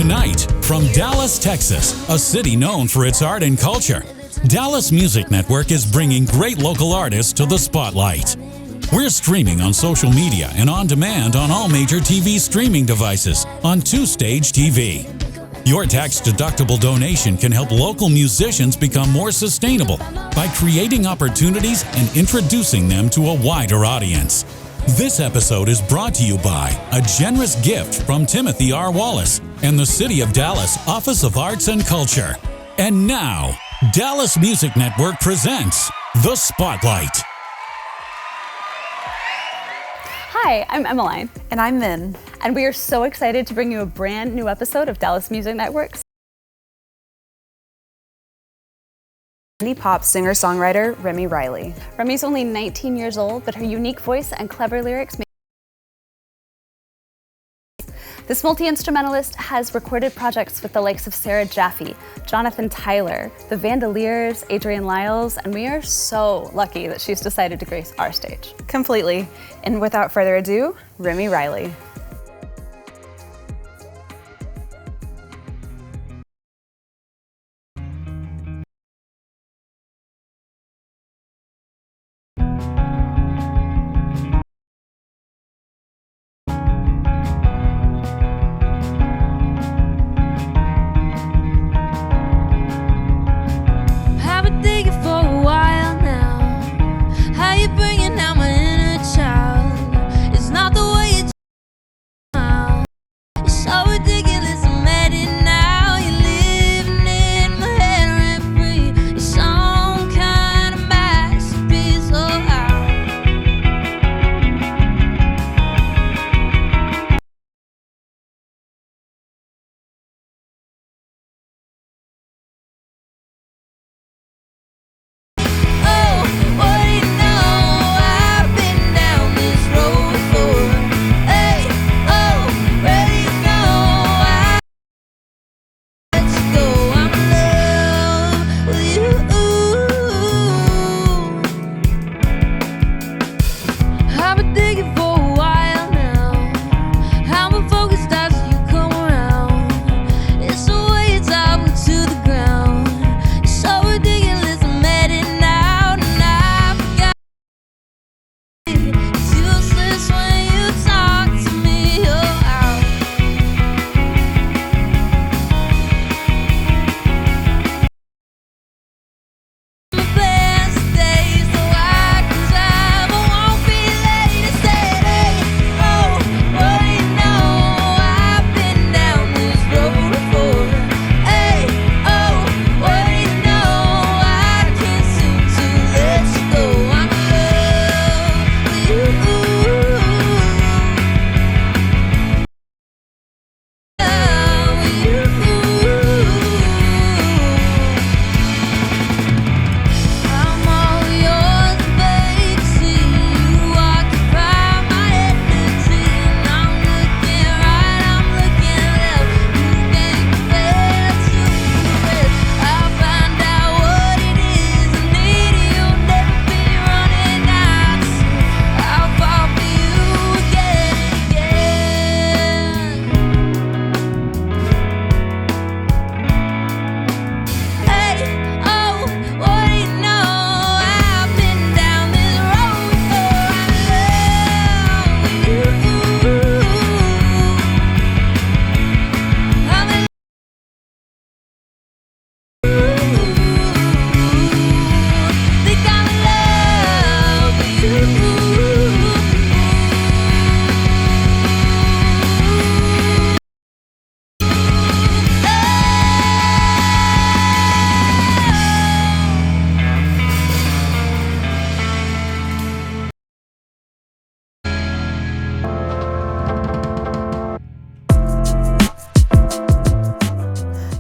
Tonight, from Dallas, Texas, a city known for its art and culture, Dallas Music Network is bringing great local artists to the spotlight. We're streaming on social media and on demand on all major TV streaming devices on 2Stage TV. Your tax-deductible donation can help local musicians become more sustainable by creating opportunities and introducing them to a wider audience. This episode is brought to you by a generous gift from Timothy R. Wallace and the City of Dallas Office of Arts and Culture. And now, Dallas Music Network presents The Spotlight. Hi, I'm Emmeline. And I'm Min. And we are so excited to bring you a brand new episode of Dallas Music Network. Indie pop singer-songwriter Remy Reilly. Remy's only 19 years old, but her unique voice and clever lyrics make this multi-instrumentalist has recorded projects with the likes of Sarah Jaffe, Jonathan Tyler, the Vandaliers, Adrian Lyles, and we are so lucky that she's decided to grace our stage. Completely. And without further ado, Remy Reilly.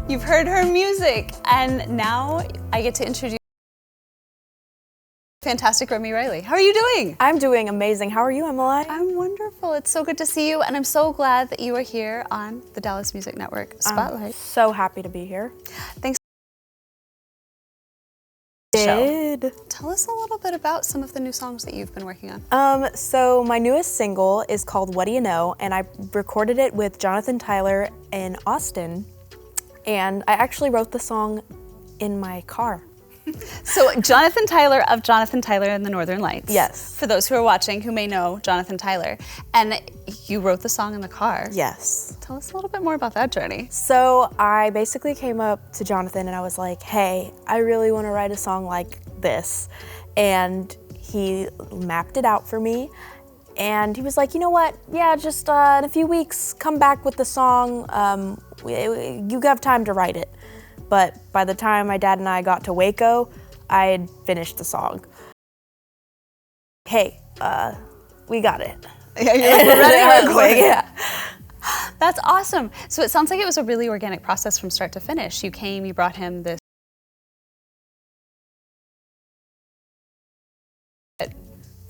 You've heard her music, and now I get to introduce fantastic Remy Reilly. How are you doing? I'm doing amazing. How are you, Emmeline? I'm wonderful. It's so good to see you, and I'm so glad that you are here on the Dallas Music Network Spotlight. I'm so happy to be here. Thanks. show. Tell us a little bit about some of the new songs that you've been working on. So my newest single is called What Do You Know, and I recorded it with Jonathan Tyler in Austin, and I actually wrote the song in my car. So Jonathan Tyler of Jonathan Tyler and the Northern Lights. Yes. For those who are watching who may know Jonathan Tyler. And you wrote the song in the car. Yes. Tell us a little bit more about that journey. So I basically came up to Jonathan and I was like, hey, I really want to write a song like this. And he mapped it out for me. And he was like, you know what? Yeah, just in a few weeks, come back with the song. You have time to write it. But by the time my dad and I got to Waco, I had finished the song. Hey, we got it. Yeah, you're like, we're ready real quick. Yeah. That's awesome. So it sounds like it was a really organic process from start to finish. You came, you brought him this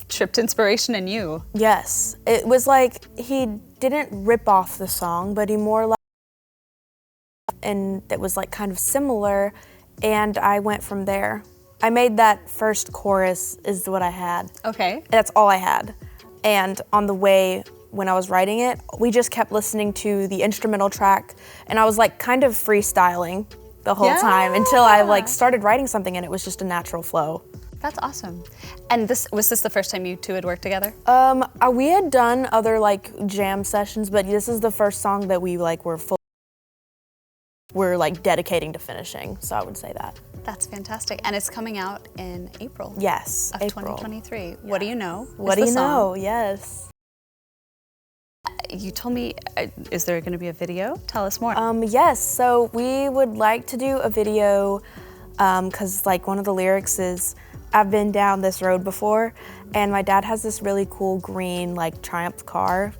tripped inspiration in you. Yes, it was like he didn't rip off the song, but he more like, and that was like kind of similar, and I went from there. I made that first chorus is what I had. Okay. That's all I had. And on the way when I was writing it, we just kept listening to the instrumental track, and I was like kind of freestyling the whole time until I like started writing something and it was just a natural flow. That's awesome. And was this the first time you two had worked together? We had done other like jam sessions, but this is the first song that we like we're like dedicating to finishing, so I would say that. That's fantastic. And it's coming out in April. Yes, of April. 2023. Yeah. What Do You Know? What Do You Know? Yes. You told me, is there going to be a video? Tell us more. Yes, so we would like to do a video because like one of the lyrics is, I've been down this road before, and my dad has this really cool green like Triumph car,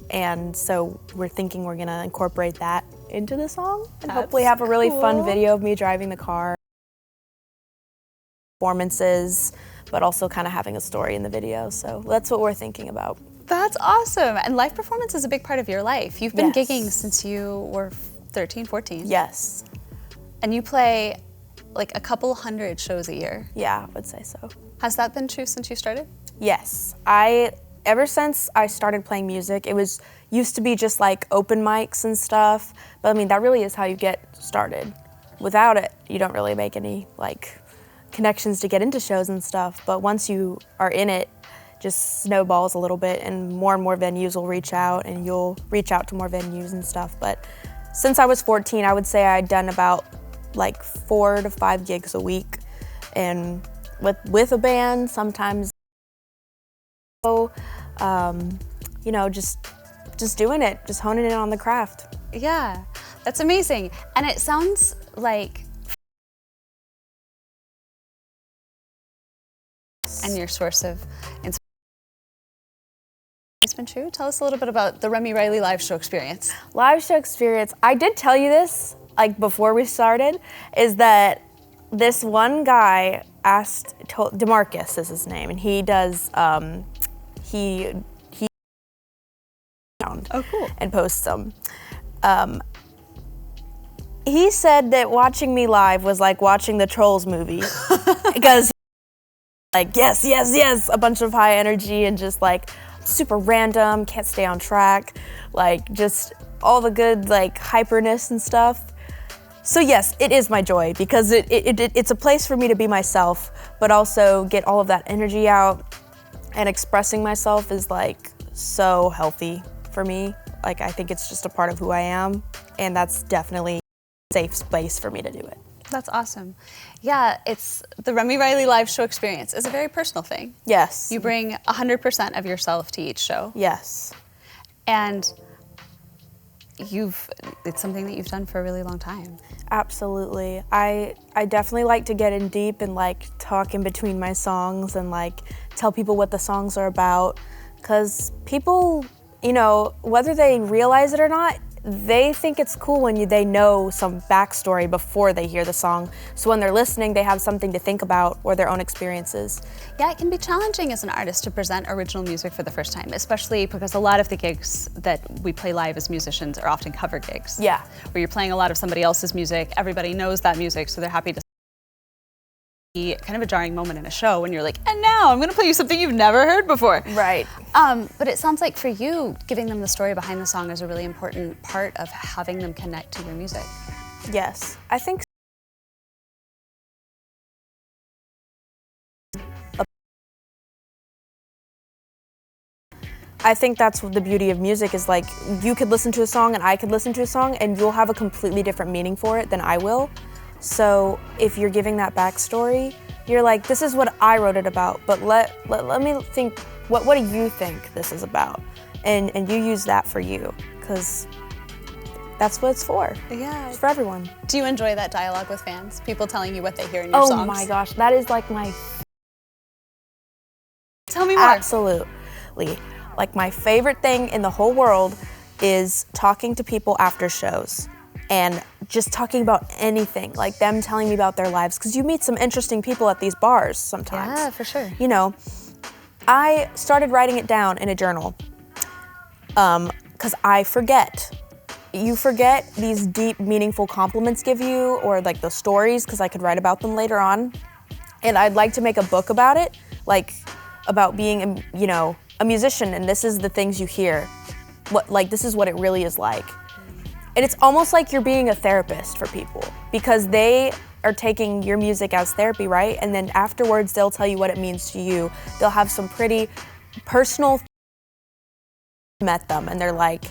and so we're thinking we're gonna incorporate that into the song and hopefully have a really fun video of me driving the car, performances, but also kind of having a story in the video. So that's what we're thinking about. That's awesome. And live performance is a big part of your life. You've been Yes. gigging since you were 13, 14. Yes. And you play like a couple hundred shows a year. Yeah, I would say so. Has that been true since you started? Yes. Ever since I started playing music, it used to be just like open mics and stuff, but I mean, that really is how you get started. Without it, you don't really make any like connections to get into shows and stuff, but once you are in it, just snowballs a little bit and more venues will reach out and you'll reach out to more venues and stuff. But since I was 14, I would say I'd done about like 4 to 5 gigs a week, and with a band, sometimes, you know, just doing it, just honing in on the craft. Yeah, that's amazing. And it sounds like, and your source of inspiration. It's been true. Tell us a little bit about the Remy Reilly live show experience. Live show experience, I did tell you this like before we started, is that this one guy DeMarcus is his name, and he does, he Oh, cool. and posts them. He said that watching me live was like watching the Trolls movie because like, yes, yes, yes, a bunch of high energy and just like super random, can't stay on track, like just all the good like hyperness and stuff. So yes, it is my joy because it's a place for me to be myself, but also get all of that energy out, and expressing myself is like so healthy for me. Like I think it's just a part of who I am, and that's definitely a safe space for me to do it. That's awesome. Yeah, it's the Remy Reilly live show experience is a very personal thing. Yes. You bring 100% of yourself to each show. Yes. And it's something that you've done for a really long time. Absolutely. I definitely like to get in deep and like talk in between my songs and like tell people what the songs are about, because people, you know, whether they realize it or not, they think it's cool when they know some backstory before they hear the song. So when they're listening, they have something to think about or their own experiences. Yeah, it can be challenging as an artist to present original music for the first time, especially because a lot of the gigs that we play live as musicians are often cover gigs. Yeah. Where you're playing a lot of somebody else's music, everybody knows that music, so they're happy to be kind kind of a jarring moment in a show when you're like, and now I'm gonna play you something you've never heard before. Right. But it sounds like for you, giving them the story behind the song is a really important part of having them connect to your music. Yes, I think that's the beauty of music is like you could listen to a song and I could listen to a song and you'll have a completely different meaning for it than I will. So if you're giving that backstory, you're like, this is what I wrote it about, but let me think, what do you think this is about? And you use that for you, because that's what it's for. Yeah. It's for everyone. Do you enjoy that dialogue with fans? People telling you what they hear in your songs? Oh my gosh, that is like my... Tell me more. Absolutely. Like my favorite thing in the whole world is talking to people after shows and just talking about anything, like them telling me about their lives, because you meet some interesting people at these bars sometimes. Yeah, for sure. You know, I started writing it down in a journal because I forget. You forget these deep, meaningful compliments give you, or like the stories, because I could write about them later on. And I'd like to make a book about it, like about being, you know, a musician, and this is the things you hear. This is what it really is like. And it's almost like you're being a therapist for people, because they are taking your music as therapy, right? And then afterwards, they'll tell you what it means to you. They'll have some pretty personal met them, and they're like,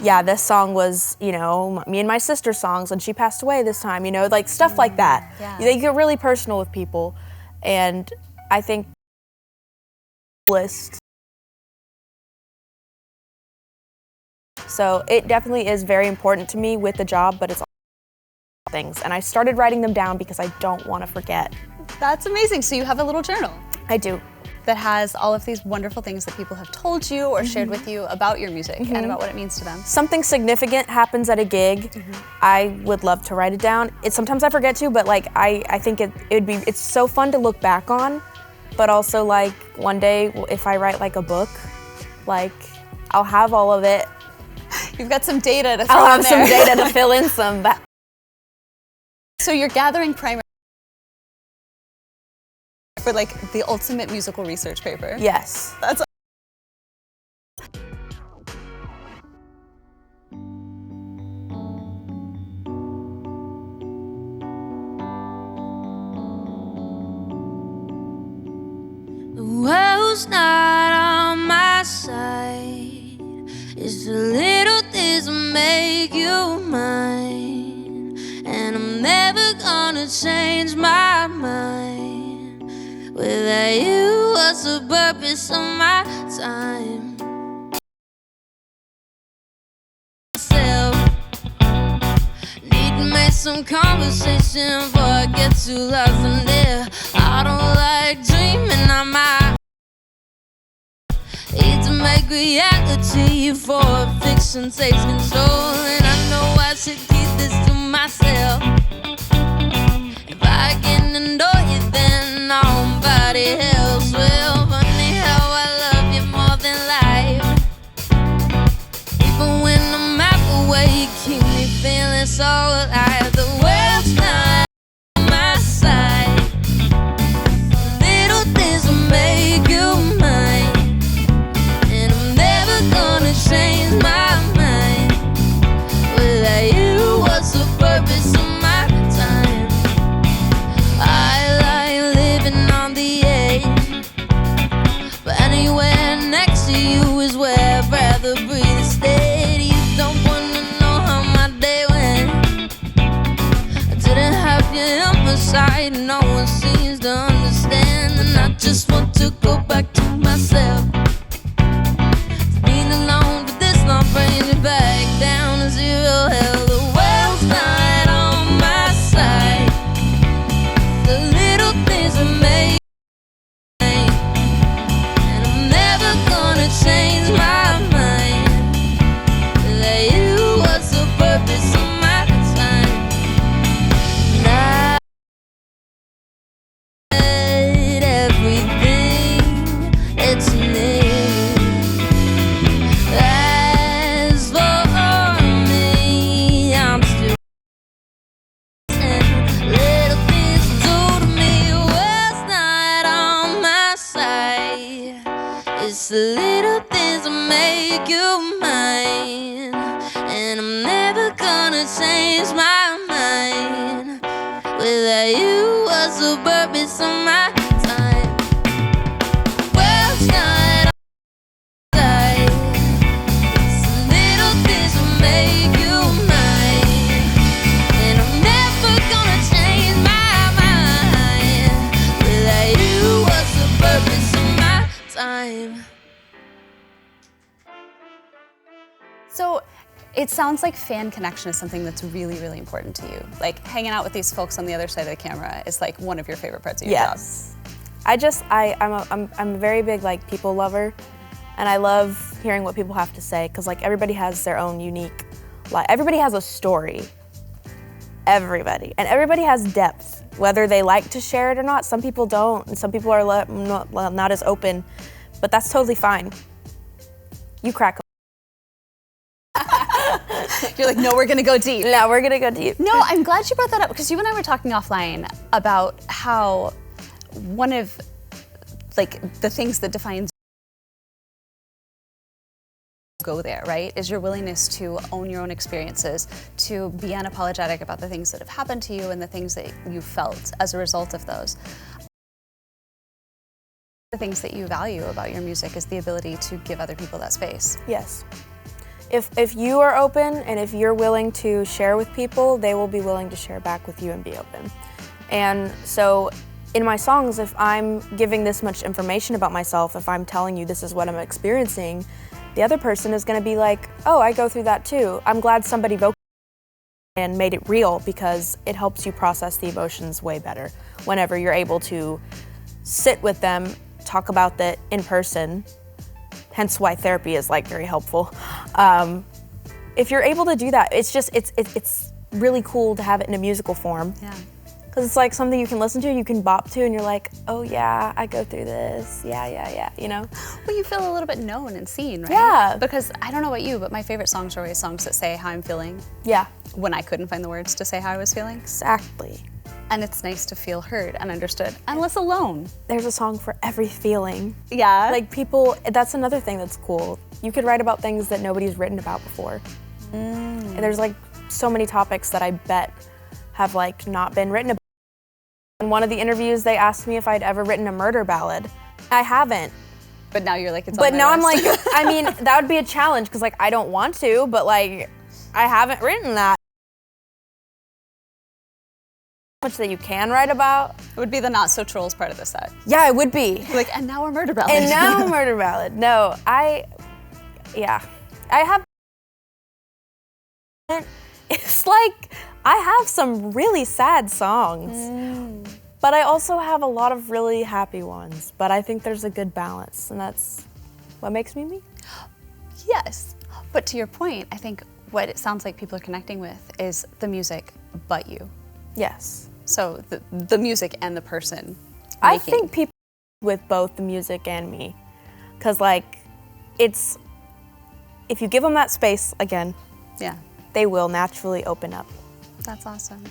yeah, this song was, you know, me and my sister's songs, and she passed away this time, you know, like stuff like that. Yeah. They get really personal with people, and I think so it definitely is very important to me with the job, but it's all things. And I started writing them down because I don't want to forget. That's amazing. So you have a little journal I do. that has all of these wonderful things that people have told you or shared with you about your music and about what it means to them. Something significant happens at a gig, I would love to write it down. Sometimes I forget to, but like I think it's so fun to look back on, but also like one day if I write like a book, like I'll have all of it. You've got some data to throw I'll in have there. some data to fill in some. So you're gathering primary for like the ultimate musical research paper. Yes. That's The world's not on my side. It's the little things that make you mine. And I'm never gonna change my mind. Without you, what's the purpose of my time? Myself, need to make some conversation before I get too lost in there. I don't like dreaming on my need to make reality for fiction takes control. And I know I should keep this to myself. If I can annoy you, then nobody else will. Funny how I love you more than life. Even when I'm out away, you keep me feeling so alive. The world's not on my side. Little things will make you mine. Gonna change my mind. Without you, what's the purpose of my time? I like living on the edge, but anywhere next to you is where I'd rather breathe instead. You don't wanna know how my day went. gonna change my mind. Without you, what's the purpose of my time? World's not outside. Some little things will make you mine, and I'm never gonna change my mind. Without you, what's the purpose of my time? So it sounds like fan connection is something that's really, really important to you. Like hanging out with these folks on the other side of the camera is like one of your favorite parts of your job. Yes. I'm a very big like people lover, and I love hearing what people have to say because like everybody has their own unique, like everybody has a story. Everybody, and everybody has depth, whether they like to share it or not. Some people don't, and some people are not as open, but that's totally fine. You crack. You're like, no, we're gonna go deep. No, we're gonna go deep. No, I'm glad you brought that up because you and I were talking offline about how one of like the things that defines go there, right, is your willingness to own your own experiences, to be unapologetic about the things that have happened to you and the things that you felt as a result of those. The things that you value about your music is the ability to give other people that space. Yes. If you are open and if you're willing to share with people, they will be willing to share back with you and be open. And so in my songs, if I'm giving this much information about myself, if I'm telling you this is what I'm experiencing, the other person is gonna be like, oh, I go through that too. I'm glad somebody vocalized and made it real because it helps you process the emotions way better whenever you're able to sit with them, talk about that in person. Hence why therapy is like very helpful. If you're able to do that, it's really cool to have it in a musical form. Yeah. Because it's like something you can listen to, you can bop to, and you're like, oh yeah, I go through this, yeah, you know? Well, you feel a little bit known and seen, right? Yeah. Because I don't know about you, but my favorite songs are always songs that say how I'm feeling Yeah, when I couldn't find the words to say how I was feeling. exactly. And it's nice to feel heard and understood and less alone. There's a song for every feeling. Yeah. Like people, that's another thing that's cool. You could write about things that nobody's written about before. And there's like so many topics that I bet have like not been written about. In one of the interviews, they asked me if I'd ever written a murder ballad. I haven't. But now you're like, it's But on my now I'm list. like, I mean, that would be a challenge because like I don't want to, but like I haven't written that. Much that you can write about. It would be the not so trolls part of the set. Yeah, it would be. Like, and now we're murder ballad. And now murder ballad. No, I have. It's like I have some really sad songs, but I also have a lot of really happy ones. But I think there's a good balance, and that's what makes me me. Yes, but to your point, I think what it sounds like people are connecting with is the music, but you. Yes. So the music and the person. I making- think people with both the music and me, because like it's if you give them that space again, Yeah. they will naturally open up. That's awesome.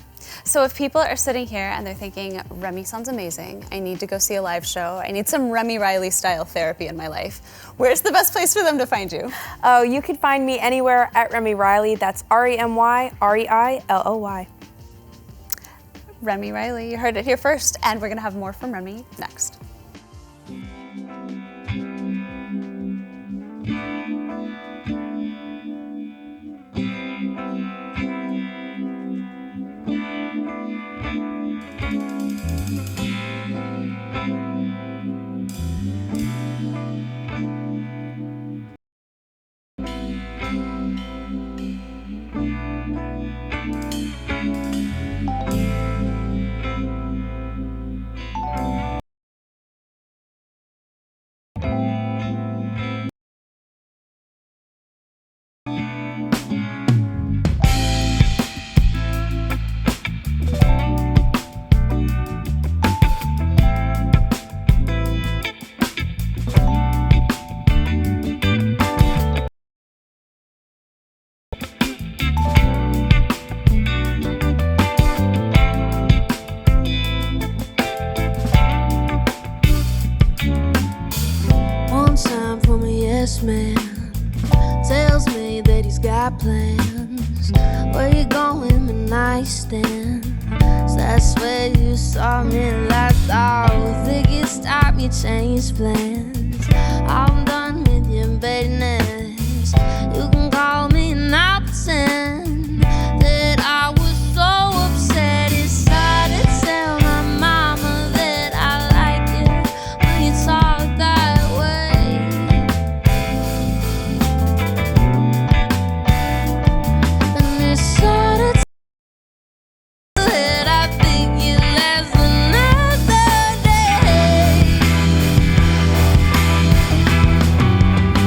So if people are sitting here and they're thinking, Remy sounds amazing, I need to go see a live show, I need some Remy Reilly style therapy in my life, where's the best place for them to find you? Oh, you can find me anywhere at Remy Reilly. That's RemyReilly. Remy Reilly, you heard it here first, and we're gonna have more from Remy next. One time from a yes man tells me that he's got plans. Where you going with nightstand? That's where you saw me last. I think you stopped me, changed plans. I'm done with your business. You can call me now, pretend that I was so upset. It's hard to tell my mama that I like it when you talk that way. And it's hard to tell that I think you last another day.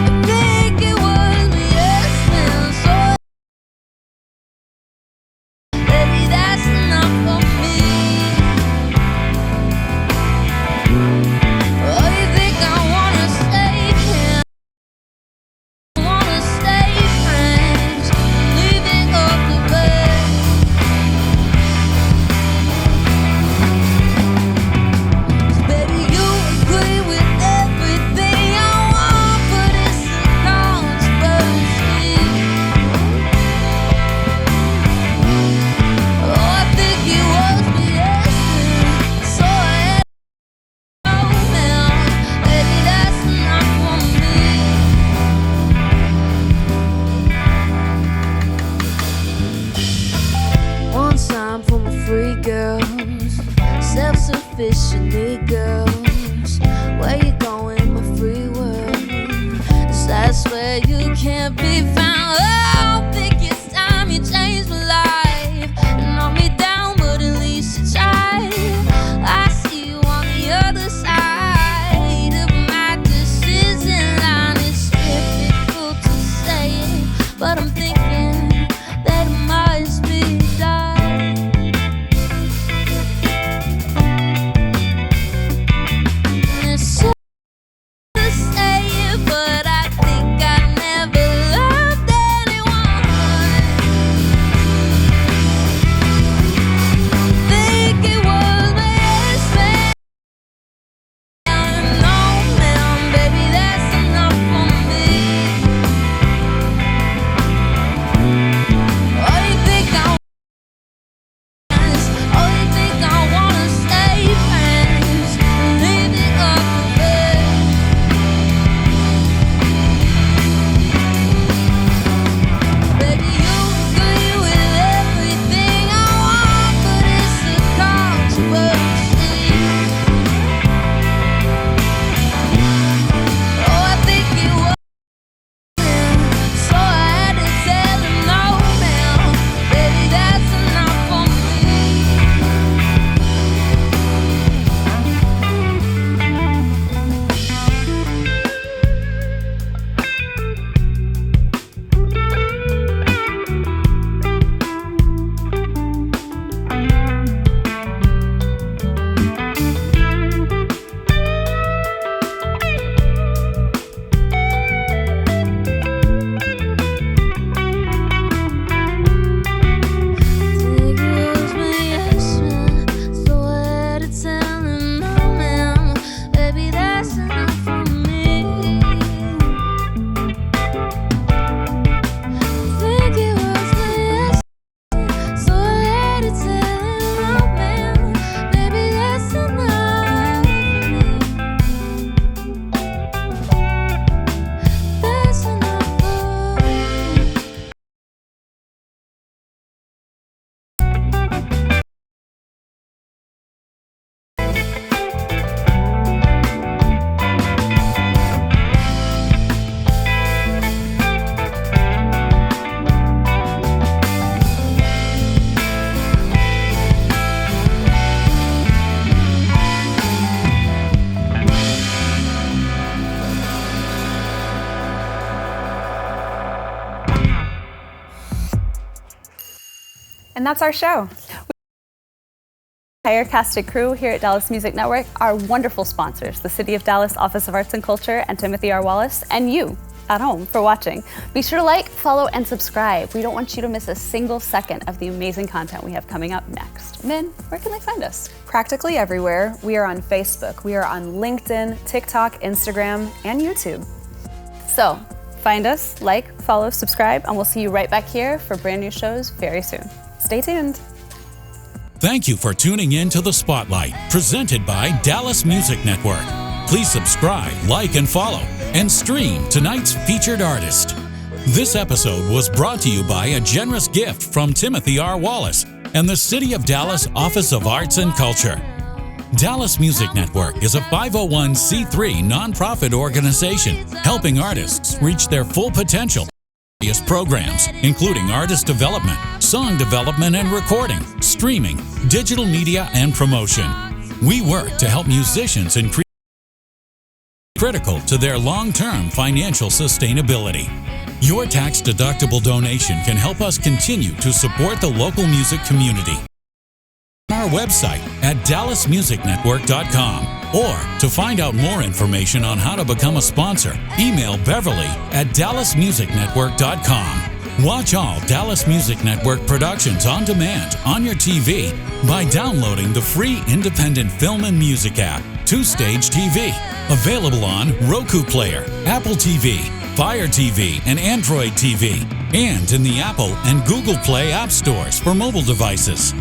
I think it was me yesterday, so baby, that's enough for me. Oh, you think I wanna stay here? Wanna stay friends, leaving up the bed. 'Cause baby, you agree with everything I want, but it's a controversy. Oh, I think it was me yesterday, so I had to know now. Baby, that's enough for me. One time for my free girls, self-sufficient need girls. Where you going, my free world? 'Cause that's where you can't be found. Oh, I think it's time you changed my life. Knock me down, but at least you tried. I see you on the other side of my decision line. It's difficult to say it, but I'm thinking that it must be done. And it's so to say it, but I think I never loved anyone. Think it was my husband. No, man, baby, that's enough for me. Oh, you think I oh, you think I wanna stay friends, leaving up the bed. Baby, you agree with everything I want, but it's a controversy. Oh, I think it was him, so I had to tell him no, man. Baby, that's enough for me. Think it was me yesterday, so I had to tell him no, man. Baby, that's enough for me. Think it was me yesterday, so I had to tell him no, man. Baby, that's enough for me. That's enough for me. And that's our show. Entire cast and crew here at Dallas Music Network, our wonderful sponsors, the City of Dallas Office of Arts and Culture and Timothy R. Wallace, and you at home for watching. Be sure to like, follow, and subscribe. We don't want you to miss a single second of the amazing content we have coming up next. Min, where can they find us? Practically everywhere. We are on Facebook, we are on LinkedIn, TikTok, Instagram, and YouTube. So, Find us, like, follow, subscribe, and we'll see you right back here for brand new shows very soon. Stay tuned. Thank you for tuning in to The Spotlight, presented by Dallas Music Network. Please subscribe, like, and follow, and stream tonight's featured artist. This episode was brought to you by a generous gift from Timothy R. Wallace and the City of Dallas Office of Arts and Culture. Dallas Music Network is a 501c3 nonprofit organization helping artists reach their full potential. Various programs, including artist development, song development and recording, streaming, digital media, and promotion. We work to help musicians increase critical to their long-term financial sustainability. Your tax-deductible donation can help us continue to support the local music community. Our website at dallasmusicnetwork.com, or to find out more information on how to become a sponsor, email Beverly at dallasmusicnetwork.com. Watch all Dallas Music Network productions on demand on your TV by downloading the free independent film and music app, 2Stage TV, available on Roku Player, Apple TV, Fire TV, and Android TV, and in the Apple and Google Play app stores for mobile devices.